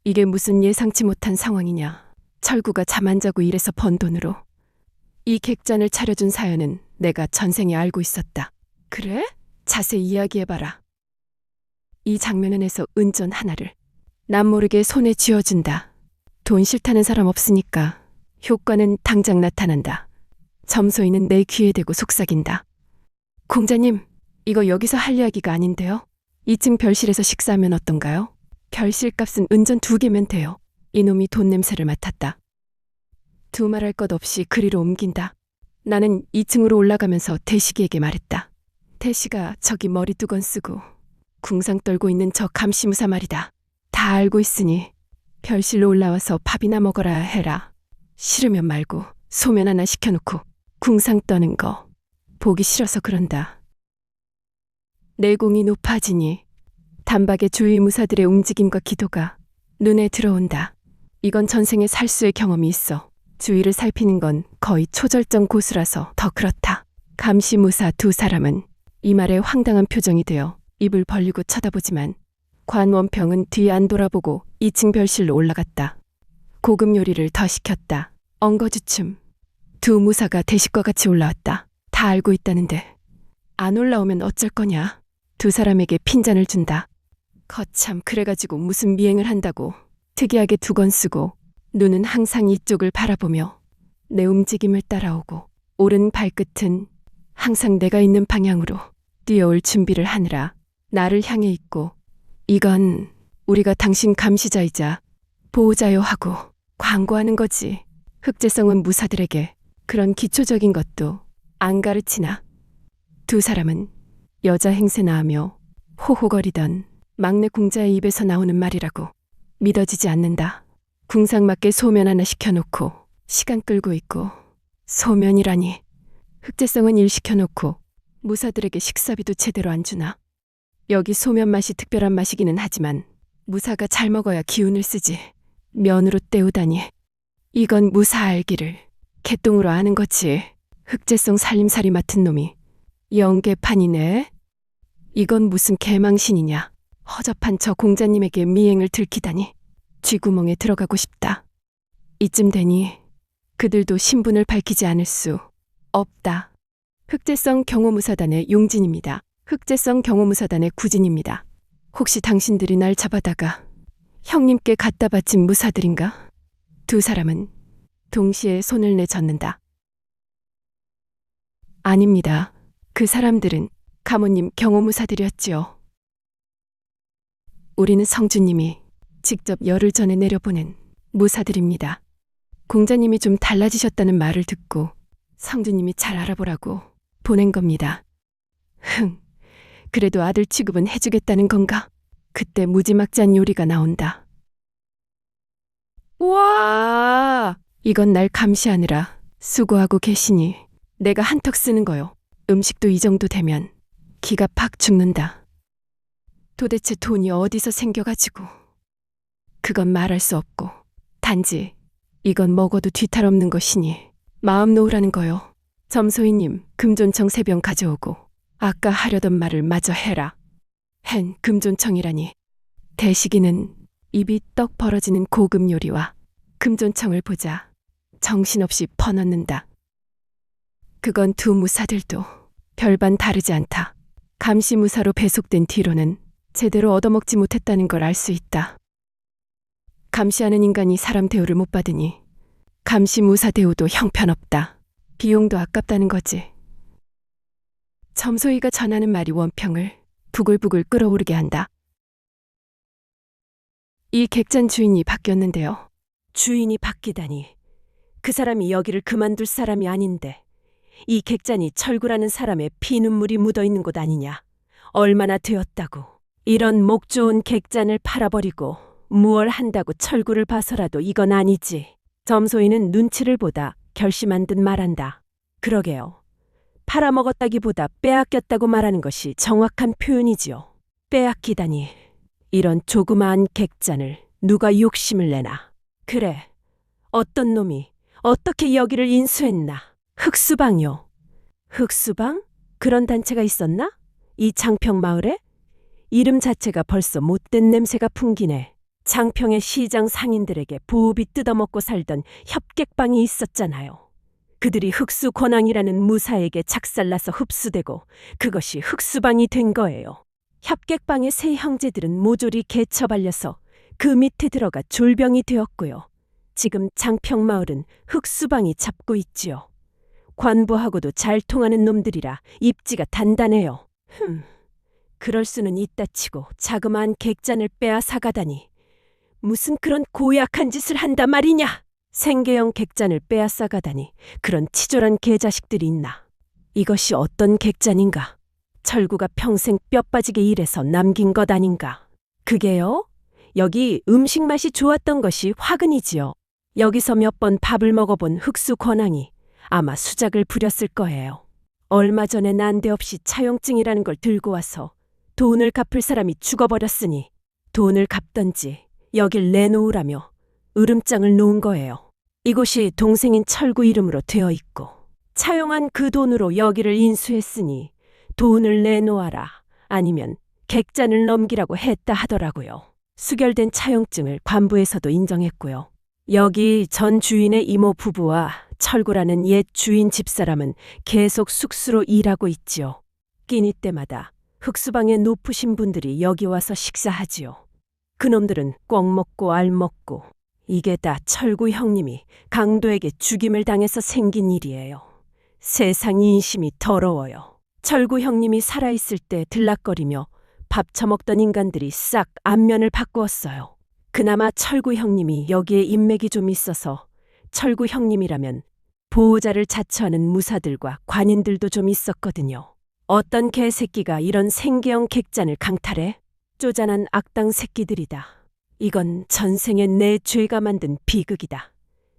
이게 무슨 예상치 못한 상황이냐. 철구가 잠 안 자고 일해서 번 돈으로 이 객잔을 차려준 사연은 내가 전생에 알고 있었다. 그래? 자세히 이야기해봐라. 이 장면에서 은전 하나를 남 모르게 손에 쥐어준다. 돈 싫다는 사람 없으니까 효과는 당장 나타난다. 점소이는 내 귀에 대고 속삭인다. 공자님, 이거 여기서 할 이야기가 아닌데요. 2층 별실에서 식사하면 어떤가요? 별실 값은 은전 2개면 돼요. 이놈이 돈 냄새를 맡았다. 두말할 것 없이 그리로 옮긴다. 나는 2층으로 올라가면서 대식이에게 말했다. 대식아, 저기 머리 두건 쓰고 궁상 떨고 있는 저 감시무사 말이다. 다 알고 있으니 별실로 올라와서 밥이나 먹어라 해라. 싫으면 말고 소면 하나 시켜놓고 궁상 떠는 거 보기 싫어서 그런다. 내공이 높아지니 단박에 주위 무사들의 움직임과 기도가 눈에 들어온다. 이건 전생에 살수의 경험이 있어. 주위를 살피는 건 거의 초절정 고수라서 더 그렇다. 감시무사 2사람은 이 말에 황당한 표정이 되어 입을 벌리고 쳐다보지만 관원평은 뒤 안 돌아보고 2층 별실로 올라갔다. 고급 요리를 더 시켰다. 엉거주춤. 2 무사가 대식과 같이 올라왔다. 다 알고 있다는데 안 올라오면 어쩔 거냐. 2 사람에게 핀잔을 준다. 거참, 그래가지고 무슨 미행을 한다고. 특이하게 2건 쓰고 눈은 항상 이쪽을 바라보며 내 움직임을 따라오고 오른 발끝은 항상 내가 있는 방향으로 뛰어올 준비를 하느라 나를 향해 있고, 이건 우리가 당신 감시자이자 보호자요 하고 광고하는 거지. 흑제성은 무사들에게 그런 기초적인 것도 안 가르치나. 2 사람은 여자 행세나 하며 호호거리던 막내 공자의 입에서 나오는 말이라고 믿어지지 않는다. 궁상맞게 소면 하나 시켜놓고 시간 끌고 있고, 소면이라니. 흑제성은 일 시켜놓고 무사들에게 식사비도 제대로 안 주나. 여기 소면 맛이 특별한 맛이기는 하지만 무사가 잘 먹어야 기운을 쓰지. 면으로 때우다니. 이건 무사 알기를 개똥으로 아는 거지. 흑제성 살림살이 맡은 놈이 영계판이네. 이건 무슨 개망신이냐. 허접한 저 공자님에게 미행을 들키다니. 쥐구멍에 들어가고 싶다. 이쯤 되니 그들도 신분을 밝히지 않을 수 없다. 흑제성 경호무사단의 용진입니다. 흑제성 경호무사단의 구진입니다. 혹시 당신들이 날 잡아다가 형님께 갖다 바친 무사들인가? 2 사람은 동시에 손을 내젓는다. 아닙니다. 그 사람들은 가모님 경호무사들이었지요. 우리는 성주님이 직접 열흘 전에 내려보낸 무사들입니다. 공자님이 좀 달라지셨다는 말을 듣고 성주님이 잘 알아보라고 보낸 겁니다. 그래도 아들 취급은 해주겠다는 건가? 그때 무지막지한 요리가 나온다. 와! 이건 날 감시하느라 수고하고 계시니 내가 한턱 쓰는 거요. 음식도 이 정도 되면 기가 팍 죽는다. 도대체 돈이 어디서 생겨가지고. 그건 말할 수 없고, 단지 이건 먹어도 뒤탈 없는 것이니 마음 놓으라는 거요. 점소이님, 금존청 3병 가져오고 아까 하려던 말을 마저 해라. 헨 금존청이라니. 대식이는 입이 떡 벌어지는 고급 요리와 금존청을 보자 정신없이 퍼넣는다. 그건 2 무사들도 별반 다르지 않다. 감시무사로 배속된 뒤로는 제대로 얻어먹지 못했다는 걸 알 수 있다. 감시하는 인간이 사람 대우를 못 받으니 감시무사 대우도 형편없다. 비용도 아깝다는 거지. 점소이가 전하는 말이 원평을 부글부글 끓어오르게 한다. 이 객잔 주인이 바뀌었는데요. 주인이 바뀌다니. 그 사람이 여기를 그만둘 사람이 아닌데 이 객잔이 철구라는 사람의 피눈물이 묻어있는 곳 아니냐. 얼마나 되었다고. 이런 목 좋은 객잔을 팔아버리고 무얼 한다고 철구를 봐서라도 이건 아니지. 점소이는 눈치를 보다 결심한 듯 말한다. 그러게요. 팔아먹었다기보다 빼앗겼다고 말하는 것이 정확한 표현이지요. 빼앗기다니. 이런 조그마한 객잔을 누가 욕심을 내나. 그래, 어떤 놈이 어떻게 여기를 인수했나. 흑수방요. 흑수방? 그런 단체가 있었나? 이 장평 마을에? 이름 자체가 벌써 못된 냄새가 풍기네. 장평의 시장 상인들에게 보호비 뜯어먹고 살던 협객방이 있었잖아요. 그들이 흑수 권왕이라는 무사에게 작살나서 흡수되고 그것이 흑수방이 된 거예요. 협객방의 세 형제들은 모조리 개처발려서 그 밑에 들어가 졸병이 되었고요. 지금 장평마을은 흑수방이 잡고 있지요. 관부하고도 잘 통하는 놈들이라 입지가 단단해요. 그럴 수는 있다 치고 자그마한 객잔을 빼앗아가다니. 무슨 그런 고약한 짓을 한다 말이냐. 생계형 객잔을 빼앗아가다니 그런 치졸한 개자식들이 있나. 이것이 어떤 객잔인가. 철구가 평생 뼈 빠지게 일해서 남긴 것 아닌가. 그게요? 여기 음식 맛이 좋았던 것이 화근이지요. 여기서 몇 번 밥을 먹어본 흑수 권왕이 아마 수작을 부렸을 거예요. 얼마 전에 난데없이 차용증이라는 걸 들고 와서 돈을 갚을 사람이 죽어버렸으니 돈을 갚던지 여길 내놓으라며 으름장을 놓은 거예요. 이곳이 동생인 철구 이름으로 되어 있고 차용한 그 돈으로 여기를 인수했으니 돈을 내놓아라 아니면 객잔을 넘기라고 했다 하더라고요. 수결된 차용증을 관부에서도 인정했고요. 여기 전 주인의 이모 부부와 철구라는 옛 주인 집사람은 계속 숙수로 일하고 있지요. 끼니 때마다 흑수방의 높으신 분들이 여기 와서 식사하지요. 그놈들은 꿩 먹고 알 먹고 이게 다 철구 형님이 강도에게 죽임을 당해서 생긴 일이에요. 세상 인심이 더러워요. 철구 형님이 살아있을 때 들락거리며 밥 처먹던 인간들이 싹 안면을 바꾸었어요. 그나마 철구 형님이 여기에 인맥이 좀 있어서 철구 형님이라면 보호자를 자처하는 무사들과 관인들도 좀 있었거든요. 어떤 개새끼가 이런 생계형 객잔을 강탈해? 쪼잔한 악당 새끼들이다. 이건 전생에 내 죄가 만든 비극이다.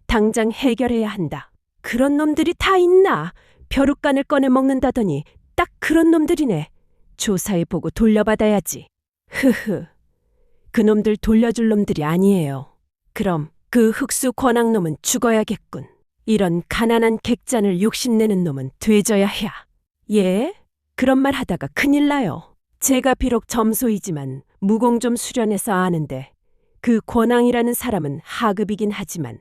당장 해결해야 한다. 그런 놈들이 다 있나? 벼룩간을 꺼내 먹는다더니 딱 그런 놈들이네. 조사해보고 돌려받아야지. 흐흐. 그놈들 돌려줄 놈들이 아니에요. 그럼 그 흑수 권왕놈은 죽어야겠군. 이런 가난한 객잔을 욕심내는 놈은 되져야 해야. 예? 그런 말 하다가 큰일 나요. 제가 비록 점소이지만 무공 좀 수련해서 아는데 그 권왕이라는 사람은 하급이긴 하지만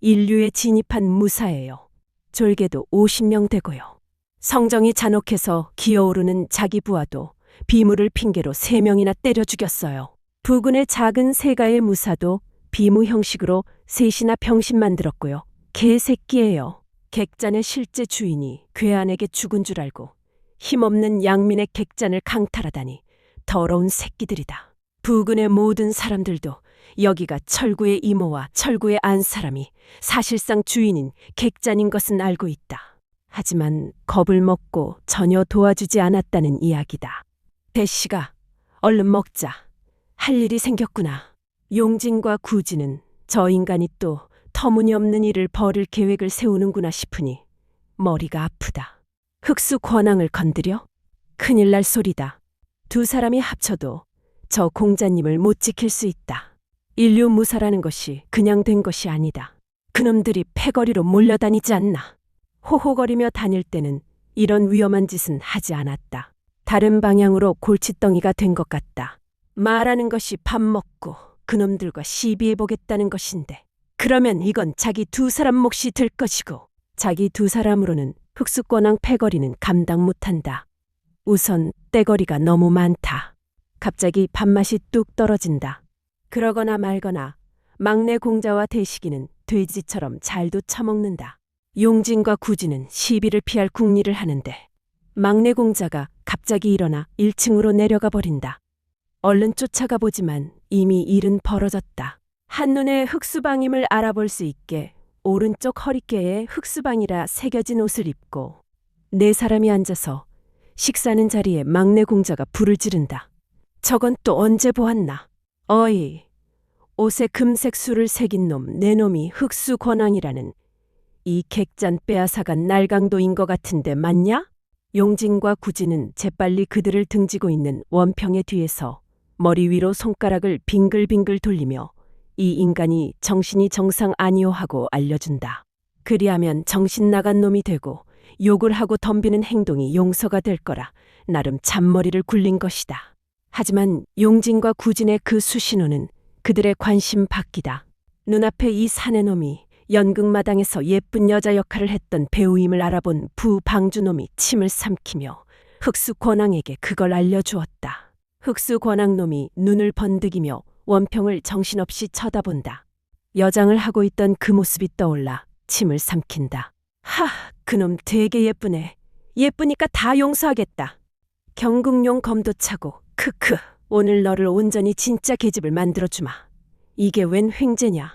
인류에 진입한 무사예요. 졸개도 50명 되고요. 성정이 잔혹해서 기어오르는 자기 부하도 비무를 핑계로 3명이나 때려 죽였어요. 부근의 작은 세가의 무사도 비무 형식으로 셋이나 병신 만들었고요. 개새끼예요. 객잔의 실제 주인이 괴한에게 죽은 줄 알고 힘없는 양민의 객잔을 강탈하다니 더러운 새끼들이다. 부근의 모든 사람들도 여기가 철구의 이모와 철구의 안 사람이 사실상 주인인 객잔인 것은 알고 있다. 하지만 겁을 먹고 전혀 도와주지 않았다는 이야기다. 대씨가 얼른 먹자. 할 일이 생겼구나. 용진과 구진은 저 인간이 또 터무니없는 일을 벌일 계획을 세우는구나 싶으니 머리가 아프다. 흑수 권왕을 건드려? 큰일 날 소리다. 두 사람이 합쳐도 저 공자님을 못 지킬 수 있다. 인류 무사라는 것이 그냥 된 것이 아니다. 그놈들이 패거리로 몰려다니지 않나. 호호거리며 다닐 때는 이런 위험한 짓은 하지 않았다. 다른 방향으로 골칫덩이가 된 것 같다. 말하는 것이 밥 먹고 그놈들과 시비해보겠다는 것인데 그러면 이건 자기 두 사람 몫이 될 것이고 자기 두 사람으로는 흑수권왕 패거리는 감당 못한다. 우선 떼거리가 너무 많다. 갑자기 밥맛이 뚝 떨어진다. 그러거나 말거나 막내 공자와 대식이는 돼지처럼 잘도 처먹는다. 용진과 구진은 시비를 피할 궁리를 하는데 막내 공자가 갑자기 일어나 1층으로 내려가 버린다. 얼른 쫓아가 보지만 이미 일은 벌어졌다. 한눈에 흑수방임을 알아볼 수 있게 오른쪽 허리께에 흑수방이라 새겨진 옷을 입고 4사람이 앉아서 식사하는 자리에 막내 공자가 불을 지른다. 저건 또 언제 보았나? 어이, 옷에 금색 술을 새긴 놈, 내 놈이 흑수 권왕이라는 이 객잔 빼앗아간 날강도인 것 같은데 맞냐? 용진과 구진은 재빨리 그들을 등지고 있는 원평의 뒤에서 머리 위로 손가락을 빙글빙글 돌리며 이 인간이 정신이 정상 아니오 하고 알려준다. 그리하면 정신 나간 놈이 되고 욕을 하고 덤비는 행동이 용서가 될 거라 나름 잔머리를 굴린 것이다. 하지만 용진과 구진의 그 수신호는 그들의 관심 바뀌다. 눈앞에 이 사내놈이 연극마당에서 예쁜 여자 역할을 했던 배우임을 알아본 부방주놈이 침을 삼키며 흑수권왕에게 그걸 알려주었다. 흑수권왕놈이 눈을 번득이며 원평을 정신없이 쳐다본다. 여장을 하고 있던 그 모습이 떠올라 침을 삼킨다. 하, 그놈 되게 예쁘네. 예쁘니까 다 용서하겠다. 경국용 검도 차고 크크. 오늘 너를 온전히 진짜 계집을 만들어주마. 이게 웬 횡재냐.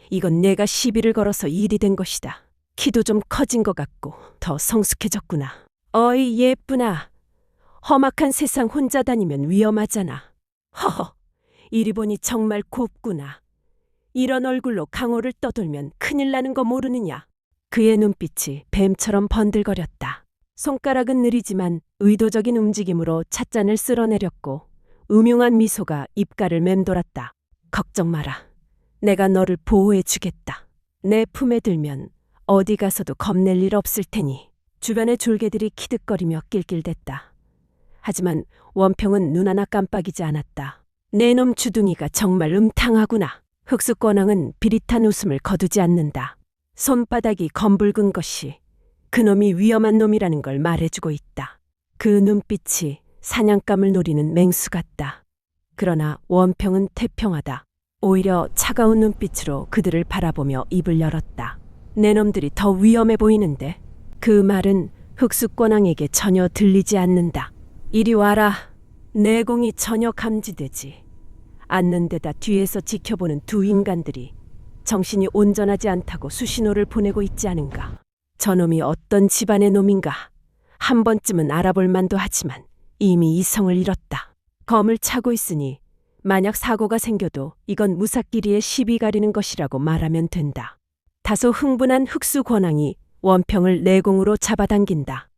이건 내가 시비를 걸어서 일이 된 것이다. 키도 좀 커진 것 같고 더 성숙해졌구나. 어이 예쁘나. 험악한 세상 혼자 다니면 위험하잖아. 허허, 이리 보니 정말 곱구나. 이런 얼굴로 강호를 떠돌면 큰일 나는 거 모르느냐. 그의 눈빛이 뱀처럼 번들거렸다. 손가락은 느리지만 의도적인 움직임으로 찻잔을 쓸어내렸고 음흉한 미소가 입가를 맴돌았다. 걱정 마라. 내가 너를 보호해 주겠다. 내 품에 들면 어디 가서도 겁낼 일 없을 테니. 주변의 졸개들이 키득거리며 낄낄댔다. 하지만 원평은 눈 하나 깜빡이지 않았다. 내 놈 주둥이가 정말 음탕하구나. 흑수권왕은 비릿한 웃음을 거두지 않는다. 손바닥이 검붉은 것이 그놈이 위험한 놈이라는 걸 말해주고 있다. 그 눈빛이 사냥감을 노리는 맹수 같다. 그러나 원평은 태평하다. 오히려 차가운 눈빛으로 그들을 바라보며 입을 열었다. 내 놈들이 더 위험해 보이는데. 그 말은 흑수권왕에게 전혀 들리지 않는다. 이리 와라. 내공이 전혀 감지되지 않는 데다 뒤에서 지켜보는 두 인간들이 정신이 온전하지 않다고 수신호를 보내고 있지 않은가. 저놈이 어떤 집안의 놈인가 한 번쯤은 알아볼 만도 하지만 이미 이성을 잃었다. 검을 차고 있으니 만약 사고가 생겨도 이건 무사끼리의 시비 가리는 것이라고 말하면 된다. 다소 흥분한 흑수권왕이 원평을 내공으로 잡아당긴다.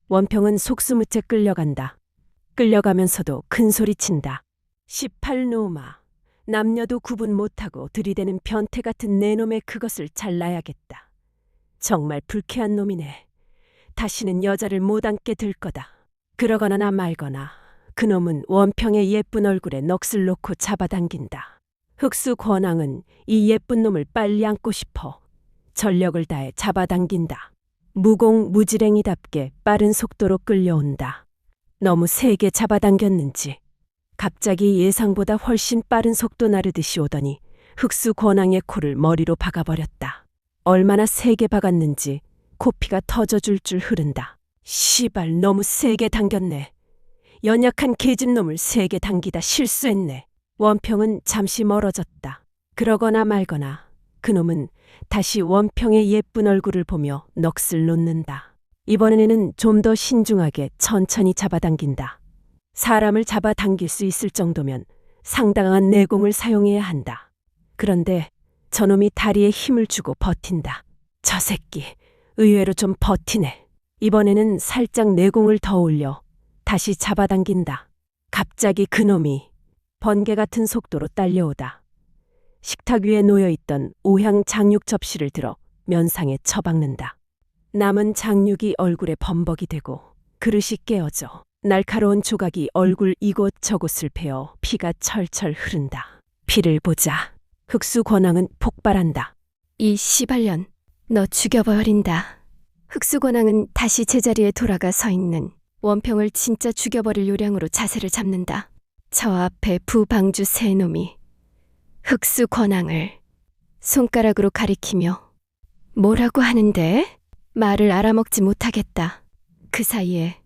원평은 속수무책 끌려간다. 끌려가면서도 큰 소리친다. 18노마. 남녀도 구분 못하고 들이대는 변태 같은 내 놈의 그것을 잘라야겠다. 정말 불쾌한 놈이네. 다시는 여자를 못 안게 될 거다. 그러거나 말거나 그놈은 원평의 예쁜 얼굴에 넋을 놓고 잡아당긴다. 흑수권왕은 이 예쁜 놈을 빨리 안고 싶어 전력을 다해 잡아당긴다. 무공무지랭이답게 빠른 속도로 끌려온다. 너무 세게 잡아당겼는지 갑자기 예상보다 훨씬 빠른 속도 나르듯이 오더니 흑수권왕의 코를 머리로 박아버렸다. 얼마나 세게 박았는지 코피가 터져줄 흐른다. 시발 너무 세게 당겼네. 연약한 계집놈을 세게 당기다 실수했네. 원평은 잠시 멀어졌다. 그러거나 말거나 그놈은 다시 원평의 예쁜 얼굴을 보며 넋을 놓는다. 이번에는 좀 더 신중하게 천천히 잡아당긴다. 사람을 잡아당길 수 있을 정도면 상당한 내공을 사용해야 한다. 그런데 저놈이 다리에 힘을 주고 버틴다. 저 새끼 의외로 좀 버티네. 이번에는 살짝 내공을 더 올려 다시 잡아당긴다. 갑자기 그놈이 번개 같은 속도로 딸려오다. 식탁 위에 놓여있던 오향 장육 접시를 들어 면상에 처박는다. 남은 장육이 얼굴에 범벅이 되고 그릇이 깨어져 날카로운 조각이 얼굴 이곳저곳을 베어 피가 철철 흐른다. 피를 보자. 흑수권왕은 폭발한다. 이 시발년, 너 죽여버린다. 흑수권왕은 다시 제자리에 돌아가 서 있는 원평을 진짜 죽여버릴 요량으로 자세를 잡는다. 저 앞에 부방주 세 놈이 흑수권왕을 손가락으로 가리키며 뭐라고 하는데? 말을 알아먹지 못하겠다. 그 사이에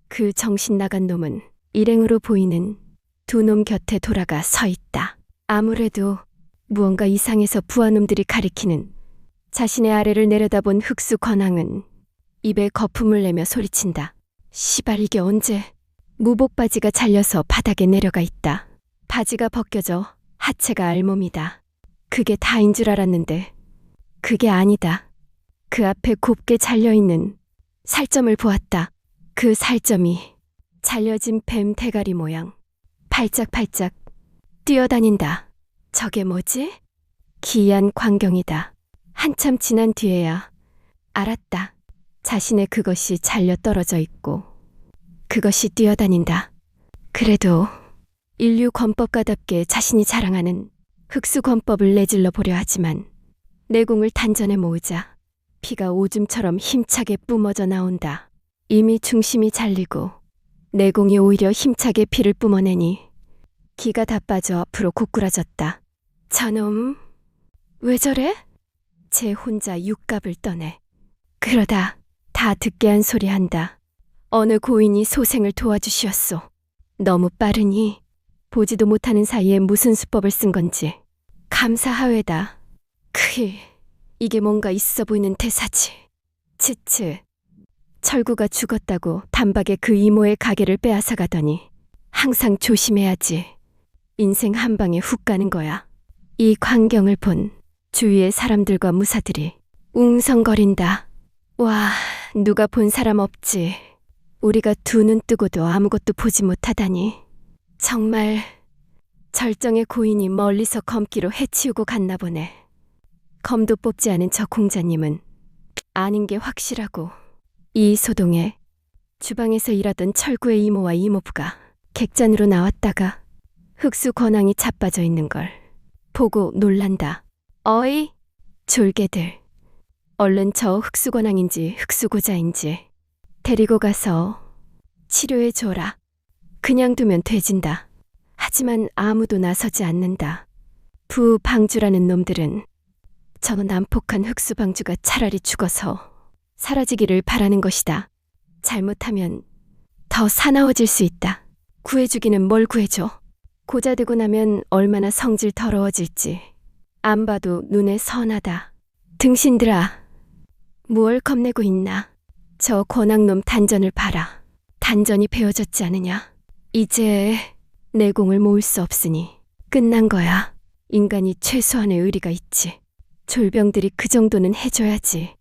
그 정신 나간 놈은 일행으로 보이는 두 놈 곁에 돌아가 서 있다. 아무래도 무언가 이상해서 부하놈들이 가리키는 자신의 아래를 내려다본 흑수권왕은 입에 거품을 내며 소리친다. 시발 이게 언제? 무복 바지가 잘려서 바닥에 내려가 있다. 바지가 벗겨져 하체가 알몸이다. 그게 다인 줄 알았는데 그게 아니다. 그 앞에 곱게 잘려있는 살점을 보았다. 그 살점이 잘려진 뱀 대가리 모양. 팔짝팔짝 뛰어다닌다. 저게 뭐지? 기이한 광경이다. 한참 지난 뒤에야 알았다. 자신의 그것이 잘려 떨어져 있고 그것이 뛰어다닌다. 그래도 인류 권법가답게 자신이 자랑하는 흑수 권법을 내질러 보려 하지만 내공을 단전에 모으자 피가 오줌처럼 힘차게 뿜어져 나온다. 이미 중심이 잘리고 내공이 오히려 힘차게 피를 뿜어내니 기가 다 빠져 앞으로 고꾸라졌다. 저놈, 왜 저래? 쟤 혼자 육갑을 떠내. 그러다 다 듣게 한 소리 한다. 어느 고인이 소생을 도와주시었소. 너무 빠르니 보지도 못하는 사이에 무슨 수법을 쓴 건지. 감사하외다. 크히, 이게 뭔가 있어 보이는 대사지. 츠츠. 철구가 죽었다고 단박에 그 이모의 가게를 빼앗아 가더니 항상 조심해야지. 인생 한 방에 훅 가는 거야. 이 광경을 본 주위의 사람들과 무사들이 웅성거린다. 와, 누가 본 사람 없지. 우리가 두 눈 뜨고도 아무것도 보지 못하다니. 정말 절정의 고인이 멀리서 검기로 해치우고 갔나 보네. 검도 뽑지 않은 저 공자님은 아닌 게 확실하고. 이 소동에 주방에서 일하던 철구의 이모와 이모부가 객잔으로 나왔다가 흑수 권왕이 자빠져 있는 걸 보고 놀란다. 어이, 졸개들. 얼른 저 흑수 권왕인지 흑수고자인지 데리고 가서 치료해 줘라. 그냥 두면 돼진다. 하지만 아무도 나서지 않는다. 부방주라는 놈들은 저 난폭한 흑수방주가 차라리 죽어서 사라지기를 바라는 것이다. 잘못하면 더 사나워질 수 있다. 구해주기는 뭘 구해줘. 고자 되고 나면 얼마나 성질 더러워질지. 안 봐도 눈에 선하다. 등신들아, 무얼 겁내고 있나. 저 권왕놈 단전을 봐라. 단전이 베어졌지 않으냐. 이제 내공을 모을 수 없으니 끝난 거야. 인간이 최소한의 의리가 있지. 졸병들이 그 정도는 해줘야지.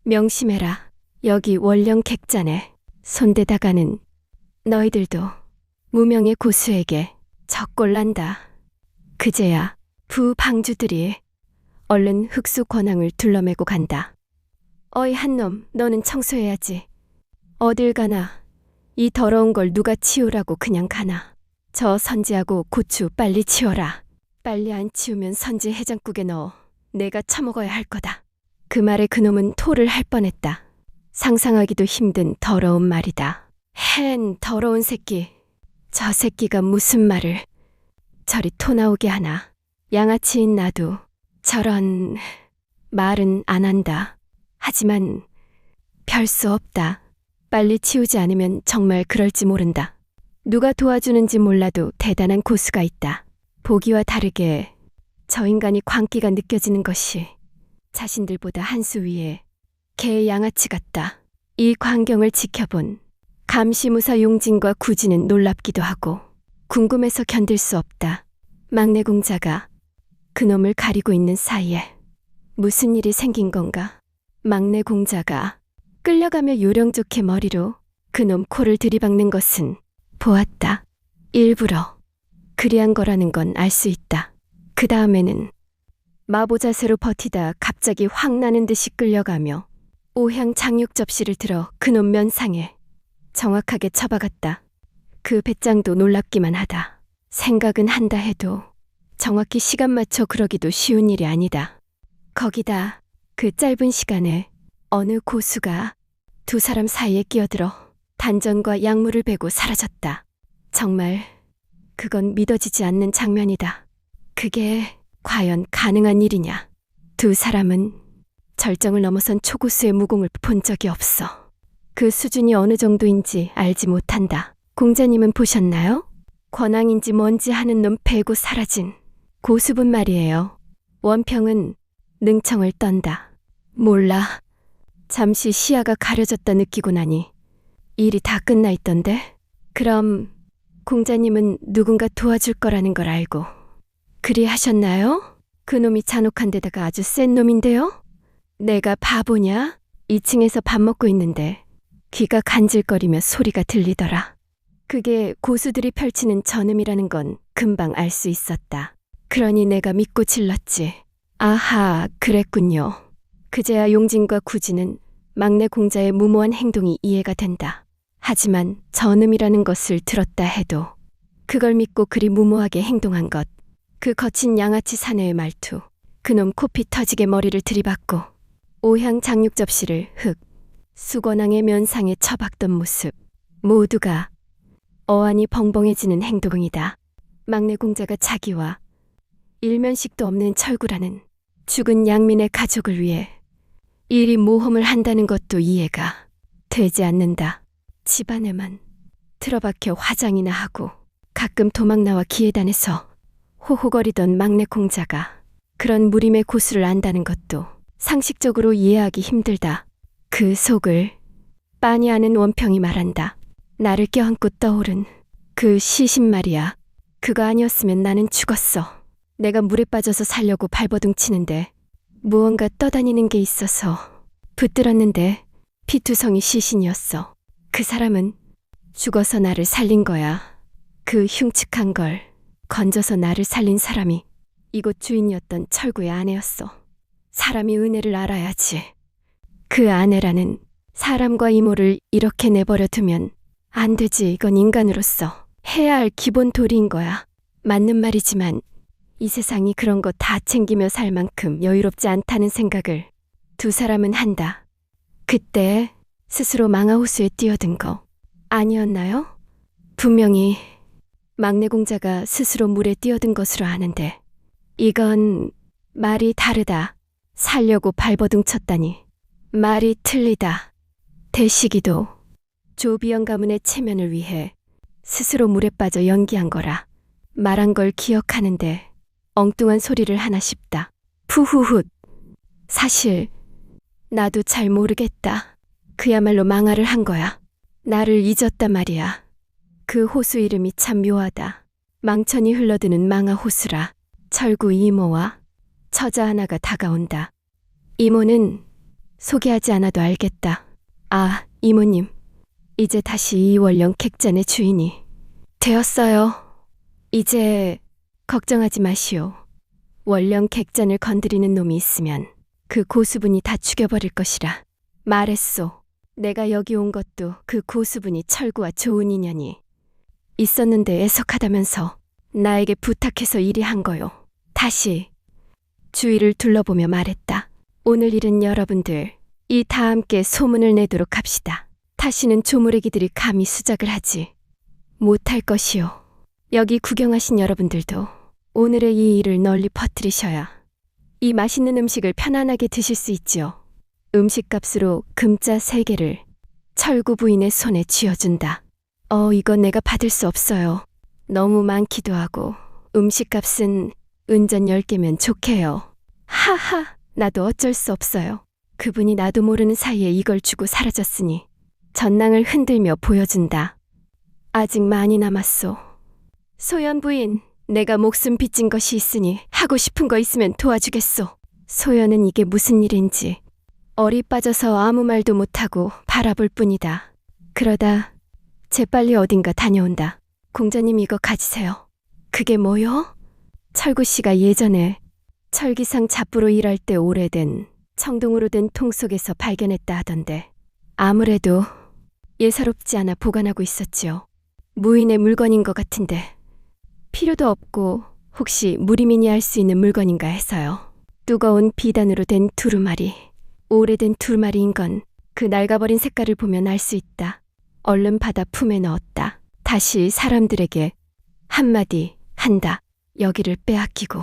명심해라. 여기 원령 객잔에 손대다가는 너희들도 무명의 고수에게 적골난다. 그제야 부방주들이 얼른 흑수 권왕을 둘러매고 간다. 어이 한놈, 너는 청소해야지. 어딜 가나. 이 더러운 걸 누가 치우라고 그냥 가나. 저 선지하고 고추 빨리 치워라. 빨리 안 치우면 선지 해장국에 넣어 내가 처먹어야 할 거다. 그 말에 그놈은 토를 할 뻔했다. 상상하기도 힘든 더러운 말이다. 헨, 더러운 새끼. 저 새끼가 무슨 말을 저리 토 나오게 하나. 양아치인 나도 저런 말은 안 한다. 하지만 별 수 없다. 빨리 치우지 않으면 정말 그럴지 모른다. 누가 도와주는지 몰라도 대단한 고수가 있다. 보기와 다르게 저 인간이 광기가 느껴지는 것이 자신들보다 한 수 위에 개 양아치 같다. 이 광경을 지켜본 감시무사 용진과 구지는 놀랍기도 하고 궁금해서 견딜 수 없다. 막내 공자가 그놈을 가리고 있는 사이에 무슨 일이 생긴 건가? 막내 공자가 끌려가며 요령 좋게 머리로 그놈 코를 들이박는 것은 보았다. 일부러 그리한 거라는 건 알 수 있다. 그 다음에는 마보 자세로 버티다 갑자기 확 나는 듯이 끌려가며 오향 장육 접시를 들어 그놈 면상에 정확하게 쳐박았다. 그 배짱도 놀랍기만 하다. 생각은 한다 해도 정확히 시간 맞춰 그러기도 쉬운 일이 아니다. 거기다 그 짧은 시간에 어느 고수가 두 사람 사이에 끼어들어 단전과 약물을 베고 사라졌다. 정말 그건 믿어지지 않는 장면이다. 그게 과연 가능한 일이냐. 두 사람은 절정을 넘어선 초고수의 무공을 본 적이 없어. 그 수준이 어느 정도인지 알지 못한다. 공자님은 보셨나요? 권왕인지 뭔지 하는 놈 베고 사라진 고수분 말이에요. 원평은 능청을 떤다. 몰라. 잠시 시야가 가려졌다 느끼고 나니 일이 다 끝나 있던데? 그럼 공자님은 누군가 도와줄 거라는 걸 알고 그리 하셨나요? 그놈이 잔혹한 데다가 아주 센 놈인데요? 내가 바보냐? 2층에서 밥 먹고 있는데 귀가 간질거리며 소리가 들리더라. 그게 고수들이 펼치는 전음이라는 건 금방 알 수 있었다. 그러니 내가 믿고 질렀지. 아하, 그랬군요. 그제야 용진과 구지는 막내 공자의 무모한 행동이 이해가 된다. 하지만 전음이라는 것을 들었다 해도 그걸 믿고 그리 무모하게 행동한 것. 그 거친 양아치 사내의 말투. 그놈 코피 터지게 머리를 들이받고 오향 장육 접시를 수건왕의 면상에 처박던 모습. 모두가 어안이 벙벙해지는 행동이다. 막내 공자가 자기와 일면식도 없는 철구라는 죽은 양민의 가족을 위해 이리 모험을 한다는 것도 이해가 되지 않는다. 집안에만 틀어박혀 화장이나 하고 가끔 도망 나와 기회단에서 호호거리던 막내 공자가 그런 무림의 고수를 안다는 것도 상식적으로 이해하기 힘들다. 그 속을 빤히 아는 원평이 말한다. 나를 껴안고 떠오른 그 시신 말이야. 그거 아니었으면 나는 죽었어. 내가 물에 빠져서 살려고 발버둥 치는데 무언가 떠다니는 게 있어서 붙들었는데 피투성이 시신이었어. 그 사람은 죽어서 나를 살린 거야. 그 흉측한 걸 건져서 나를 살린 사람이 이곳 주인이었던 철구의 아내였어. 사람이 은혜를 알아야지. 그 아내라는 사람과 이모를 이렇게 내버려 두면 안 되지. 이건 인간으로서 해야 할 기본 도리인 거야. 맞는 말이지만 이 세상이 그런 거 다 챙기며 살 만큼 여유롭지 않다는 생각을 두 사람은 한다. 그때 스스로 망아호수에 뛰어든 거 아니었나요? 분명히 막내 공자가 스스로 물에 뛰어든 것으로 아는데 이건 말이 다르다. 살려고 발버둥 쳤다니 말이 틀리다. 대식이도 조비영 가문의 체면을 위해 스스로 물에 빠져 연기한 거라. 말한 걸 기억하는데 엉뚱한 소리를 하나 싶다. 푸후훗. 사실 나도 잘 모르겠다. 그야말로 망아를 한 거야. 나를 잊었단 말이야. 그 호수 이름이 참 묘하다. 망천이 흘러드는 망아 호수라. 철구 이모와 처자 하나가 다가온다. 이모는 소개하지 않아도 알겠다. 아, 이모님. 이제 다시 이 월령 객잔의 주인이 되었어요. 이제 걱정하지 마시오. 월령 객잔을 건드리는 놈이 있으면 그 고수분이 다 죽여버릴 것이라 말했소. 내가 여기 온 것도 그 고수분이 철구와 좋은 인연이 있었는데 애석하다면서 나에게 부탁해서 이리 한 거요. 다시 주위를 둘러보며 말했다. 오늘 일은 여러분들 이 다 함께 소문을 내도록 합시다. 다시는 조무래기들이 감히 수작을 하지 못할 것이요. 여기 구경하신 여러분들도 오늘의 이 일을 널리 퍼뜨리셔야 이 맛있는 음식을 편안하게 드실 수 있지요. 음식값으로 금자 3개를 철구 부인의 손에 쥐어준다. 이건 내가 받을 수 없어요. 너무 많기도 하고 음식값은 은전 10개면 좋게요. 하하, 나도 어쩔 수 없어요. 그분이 나도 모르는 사이에 이걸 주고 사라졌으니 전낭을 흔들며 보여준다. 아직 많이 남았소. 소연 부인, 내가 목숨 빚진 것이 있으니 하고 싶은 거 있으면 도와주겠소. 소연은 이게 무슨 일인지 얼이 빠져서 아무 말도 못하고 바라볼 뿐이다. 그러다 재빨리 어딘가 다녀온다. 공자님 이거 가지세요. 그게 뭐요? 철구 씨가 예전에 철기상 잡부로 일할 때 오래된 청동으로 된 통 속에서 발견했다 하던데 아무래도 예사롭지 않아 보관하고 있었지요. 무인의 물건인 것 같은데 필요도 없고 혹시 무리민이 할 수 있는 물건인가 해서요. 뜨거운 비단으로 된 두루마리. 오래된 두루마리인 건 그 낡아버린 색깔을 보면 알 수 있다. 얼른 받아 품에 넣었다. 다시 사람들에게 한마디 한다. 여기를 빼앗기고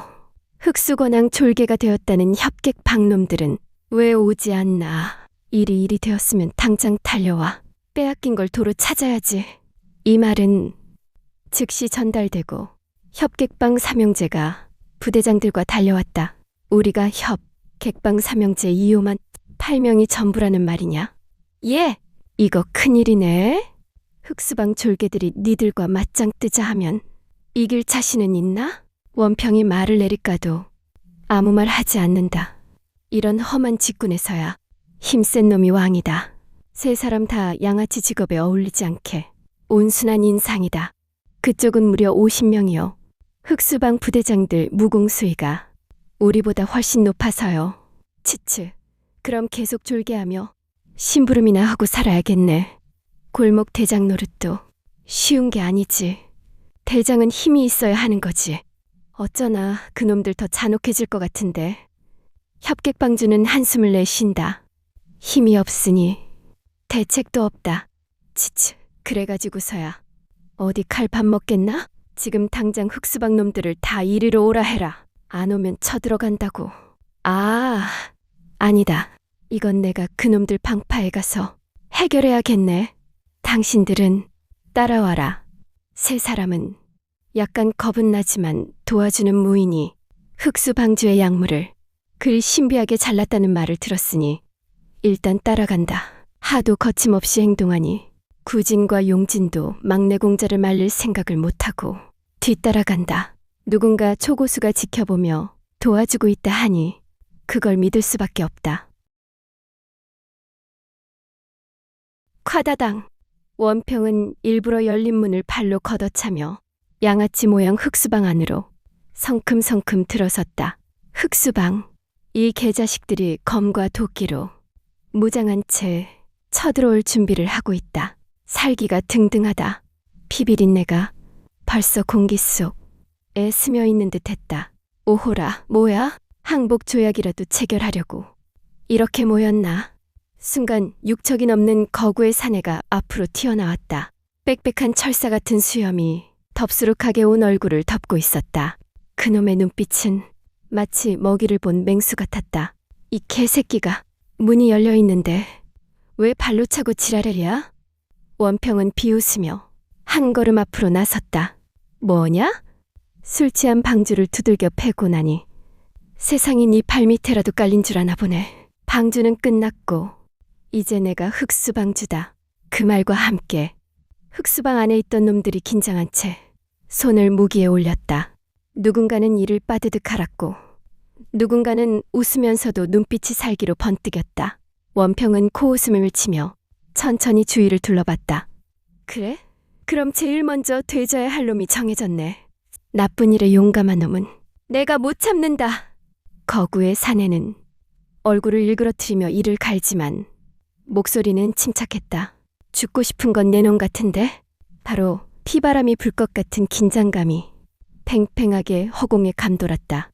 흑수건왕 졸개가 되었다는 협객 박놈들은 왜 오지 않나. 일이 되었으면 당장 달려와 빼앗긴 걸 도로 찾아야지. 이 말은 즉시 전달되고 협객방 삼형제가 부대장들과 달려왔다. 우리가 객방 삼형제 2호만 8명이 전부라는 말이냐? 예, 이거 큰일이네. 흑수방 졸개들이 니들과 맞짱 뜨자 하면 이길 자신은 있나? 원평이 말을 내릴까도 아무 말 하지 않는다. 이런 험한 직군에서야 힘센 놈이 왕이다. 세 사람 다 양아치 직업에 어울리지 않게 온순한 인상이다. 그쪽은 무려 50명이요. 흑수방 부대장들 무공수위가 우리보다 훨씬 높아서요. 치츠, 그럼 계속 졸개하며 심부름이나 하고 살아야겠네. 골목 대장 노릇도 쉬운 게 아니지. 대장은 힘이 있어야 하는 거지. 어쩌나 그놈들 더 잔혹해질 것 같은데. 협객방주는 한숨을 내쉰다. 힘이 없으니 대책도 없다. 치치, 그래가지고서야. 어디 칼 밥 먹겠나? 지금 당장 흑수방 놈들을 다 이리로 오라 해라. 안 오면 쳐들어간다고. 아니다. 이건 내가 그놈들 방파에 가서 해결해야겠네. 당신들은 따라와라. 세 사람은 약간 겁은 나지만 도와주는 무인이 흑수방주의 약물을 그리 신비하게 잘랐다는 말을 들었으니 일단 따라간다. 하도 거침없이 행동하니 구진과 용진도 막내 공자를 말릴 생각을 못하고 뒤따라간다. 누군가 초고수가 지켜보며 도와주고 있다 하니 그걸 믿을 수밖에 없다. 콰다당. 원평은 일부러 열린 문을 발로 걷어차며 양아치 모양 흑수방 안으로 성큼성큼 들어섰다. 흑수방. 이 개자식들이 검과 도끼로 무장한 채 쳐들어올 준비를 하고 있다. 살기가 등등하다. 피비린내가 벌써 공기 속에 스며 있는 듯했다. 오호라, 뭐야? 항복 조약이라도 체결하려고 이렇게 모였나? 순간 6척이 넘는 거구의 사내가 앞으로 튀어나왔다. 빽빽한 철사 같은 수염이 덥수룩하게 온 얼굴을 덮고 있었다. 그놈의 눈빛은 마치 먹이를 본 맹수 같았다. 이 개새끼가. 문이 열려 있는데 왜 발로 차고 지랄이야? 원평은 비웃으며 한 걸음 앞으로 나섰다. 뭐냐? 술 취한 방주를 두들겨 패고 나니 세상이 네 발밑에라도 깔린 줄 아나 보네. 방주는 끝났고 이제 내가 흑수방주다. 그 말과 함께 흑수방 안에 있던 놈들이 긴장한 채 손을 무기에 올렸다. 누군가는 이를 빠드득 갈았고 누군가는 웃으면서도 눈빛이 살기로 번뜩였다. 원평은 코웃음을 치며 천천히 주위를 둘러봤다. 그래? 그럼 제일 먼저 되져야 할 놈이 정해졌네. 나쁜 일에 용감한 놈은 내가 못 참는다. 거구의 사내는 얼굴을 일그러뜨리며 이를 갈지만 목소리는 침착했다. 죽고 싶은 건 내 놈 같은데? 바로 피바람이 불 것 같은 긴장감이 팽팽하게 허공에 감돌았다.